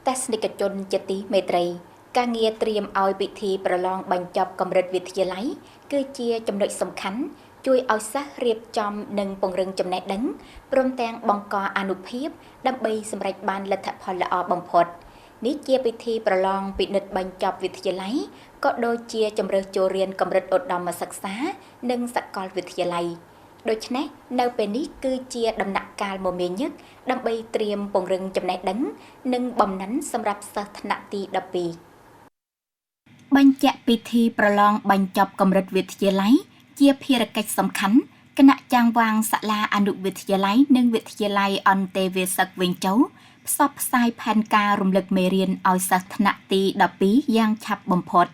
ទស្សនិកជនជាទីមេត្រីការងារត្រៀមឲ្យពិធីប្រឡងបញ្ចប់កម្រិតវិទ្យាល័យគឺជាចំណុចសំខាន់ជួយឲ្យសិស្សរៀបចំនិងពង្រឹងចំណេះដឹងព្រមទាំងបង្កអានុភាពដើម្បីសម្រេចបានលទ្ធផលល្អបំផុតនេះជាពិធីប្រឡងពិនិត្យបញ្ចប់វិទ្យាល័យក៏ដូចជាជម្រើសចូលរៀនកម្រិតឧត្តមសិក្សានិងសាកលវិទ្យាល័យដូច្នេះនៅពេលនេះគឺជាដំណាក់កាលមមាញឹកដើម្បីត្រៀមពង្រឹងចំណេះដឹងនិងបំណិនសម្រាប់សិស្សថ្នាក់ទី12បញ្ជាក់ពិធីប្រឡងបញ្ចប់កម្រិតវិទ្យាល័យជាភារកិច្ចសំខាន់គណៈចាងវាងសាលាអនុវិទ្យាល័យនិងវិទ្យាល័យអន្តេវាសិកវិញជូផ្សព្វផ្សាយផែនការរំលឹកមេរៀនឲ្យសិស្សថ្នាក់ទី12យ៉ាងឆាប់បំផុត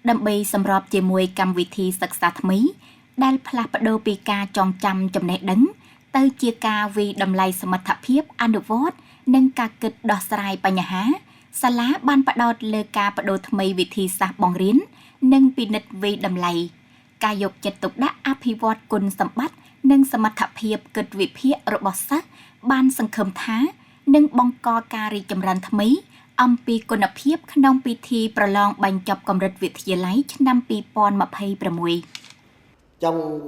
ដើម្បីសម្របជាមួយកម្មវិធីសិក្សាថ្មីដែលផ្លាស់ប្ដូរពីការចងចាំចំណេះដឹងទៅជាការវិតម្លៃសមត្ថភាពអនុវត្តនិងការគិតដោះស្រាយបញ្ហាសាលាបានផ្ដោតលើការបដូរថ្មីវិធីសាស្ត្របង្រៀននិងពិនិត្យវិតម្លៃការយកចិត្តទុកដាក់អភិវឌ្ឍគុណសម្បត្តិនិងសមត្ថភាពគិតវិភាគរបស់សិស្សបានសង្ឃឹមថានឹងបង្កការរីកចម្រើនថ្មីអំពីគុណភាពក្នុងពិធីប្រឡងបញ្ចប់កម្រិតវិទ្យាល័យឆ្នាំ2026trong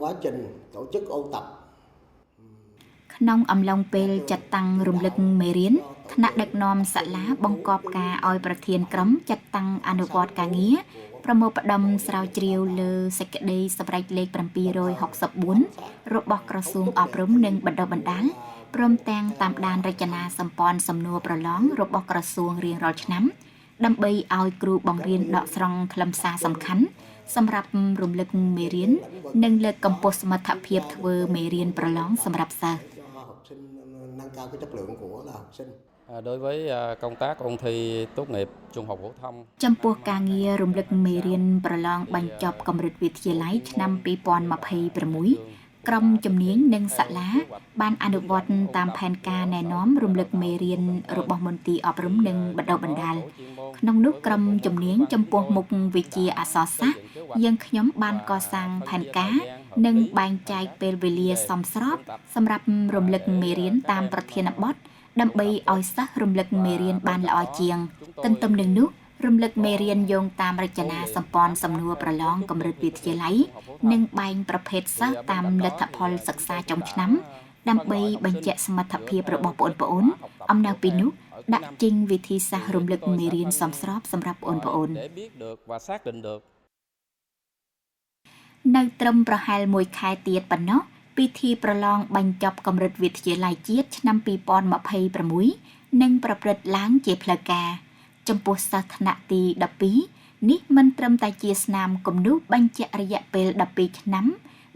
quá trình tổ chức ôn tập ក្នុងអំឡុងពេលចាត់តាំងរំលឹកមេរៀនថ្នាក់ដឹកនាំសាលាបង្កប់ការឲ្យប្រធានក្រុមចាត់តាំងអនុវត្តការងារប្រមូលផ្ដុំស្រាវជ្រាវលើសេចក្តីសម្រេចលេខ764របស់ក្រសួងអប់រំនិងបណ្ដុះបណ្ដាលព្រមទាំងតាមដានរចនាសម្ព័ន្ធសំណួរប្រឡងរបស់ក្រសួងរៀងរាល់ឆ្នាំដើម្បីឲ្យគ្រូបង្រៀនដកស្រង់ខ្លឹមសារសំខាន់សម្រាប់រំលឹកមេរៀននិងលើកកម្ពស់សមត្ថភាពធ្វើមេរៀនប្រឡងសម្រាប់សិស្សđối với công tác ôn thi tốt nghiệp trung học phổ thông ចំពោះការងាររំលឹកមេរៀនប្រឡងបញ្ចប់កម្រិតវិទ្យាល័យឆ្នាំ2026ក្រុមជំនាញនិងសាលាបានអនុវត្តតាមផែនការណែនាំរំលឹកមេរៀនរបស់មន្ទីរអប់រំនិងបណ្ដុះបណ្ដាលក្នុងនោះក្រុមជំនាញចំពោះមុខវិជ្ជាអក្សរសាស្ត្រយើងខ្ញុំបានកសាងផែនការនិងបែងចែកពេលវេលាសមស្របសម្រាប់រំលឹកមេរៀនតាមប្រធានបទដើម្បីឲ្យសិស្សរំលឹកមេរៀនបានល្អជាងទន្ទឹមនឹងនោះរំលឹកមេរៀនយោងតាមរចនាសម្ព័ន្ធសំណួរប្រឡងកម្រិតវិទ្យាល័យនិងបែងប្រភេទសិស្សតាមលទ្ធផលសិក្សាចុងឆ្នាំដើម្បីបញ្ជាក់សមត្ថភាពរបស់បងប្អូនអំណៅពីនោះដាក់ចេញវិធីសាស្ត្ររំលឹកមេរៀនសមស្របសម្រាប់បងប្អូននៅត្រឹមប្រហែល1ខែទៀតប៉ុណ្ណោះពិធីប្រឡងបញ្ចប់កម្រិតវិទ្យាល័យជាតិឆ្នាំ2026នឹងប្រព្រឹត្តឡើងជាផ្លូវការចំពោះសិស្សថ្នាក់ទី12នេះមិនត្រឹមតែជាស្នាមគំនូសបញ្ជាក់រយៈពេល12ឆ្នាំ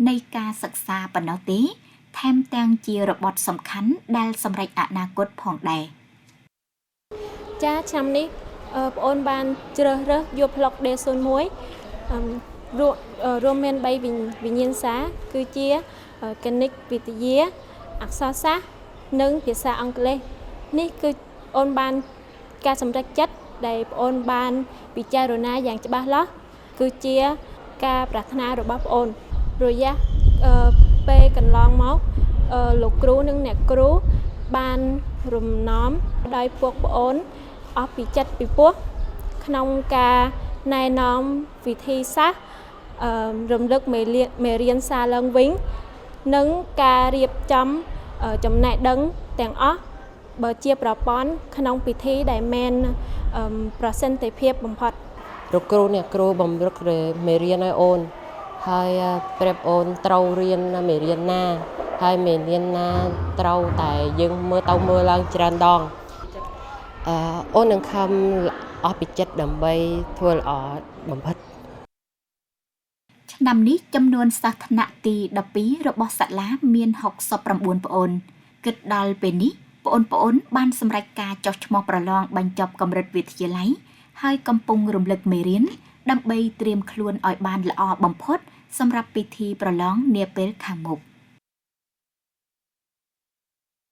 នៃការសិក្សាប៉ុណ្ណោះទេថែមទាំងជារបត់សំខាន់ដែលសម្រេចអនាគតផងដែរចាឆ្នាំនេះបងអូនបានជ្រើសរើសយកប្លុក D01 រួមមាន3វិញ្ញាណសាគឺជាគណិតវិទ្យាអក្សរសាស្ត្រនិងភាសាអង់គ្លេសនេះគឺអូនបានការសម្រេចចិត្តដែលបងអូនបានពិចារណាយ៉ាងច្បាស់លាស់គឺជាការប្រាថ្នារបស់បងអូនរយៈពេលកន្លងមកលោកគ្រូនិងអ្នកគ្រូបានរំនាំដោយពួកបងអូនអស់ពីចិត្តពីពោះក្នុងការណែនាំវិធីសាស្ត្ររំលឹកមេរៀនសារឡើងវិញនិងការរៀបចំចំណេះដឹងទាំងអស់បើជាប្រព័ន្ធក្នុងពិធីដែលមានប្រសិទ្ធភាពបំផុតលោកគ្រូអ្នកគ្រូបំរុកមេរៀនឲ្យអូនហើយប្រាប់អូនត្រូវរៀនមេរៀនណាហើយមេរៀនណាត្រូវតែយើងមើលទៅមើលឡើងច្រើនដងអូននឹងខំអស់ពីចិត្តដើម្បីធ្វើល្អបំផុតឆ្នាំនេះចំនួនសិស្សថ្នាក់ទី12របស់សាលាមាន69ប្អូនគិតដល់ពេលនេះប្អូនបានសម្រេចការចុះឈ្មោះប្រឡងបញ្ចប់កម្រិតវិទ្យាល័យហើយកំពុងរំលឹកមេរៀនដើម្បីត្រៀមខ្លួនឲ្យបានល្អបំផុតសម្រាប់ពិធីប្រឡងនាពេលខាងមុខ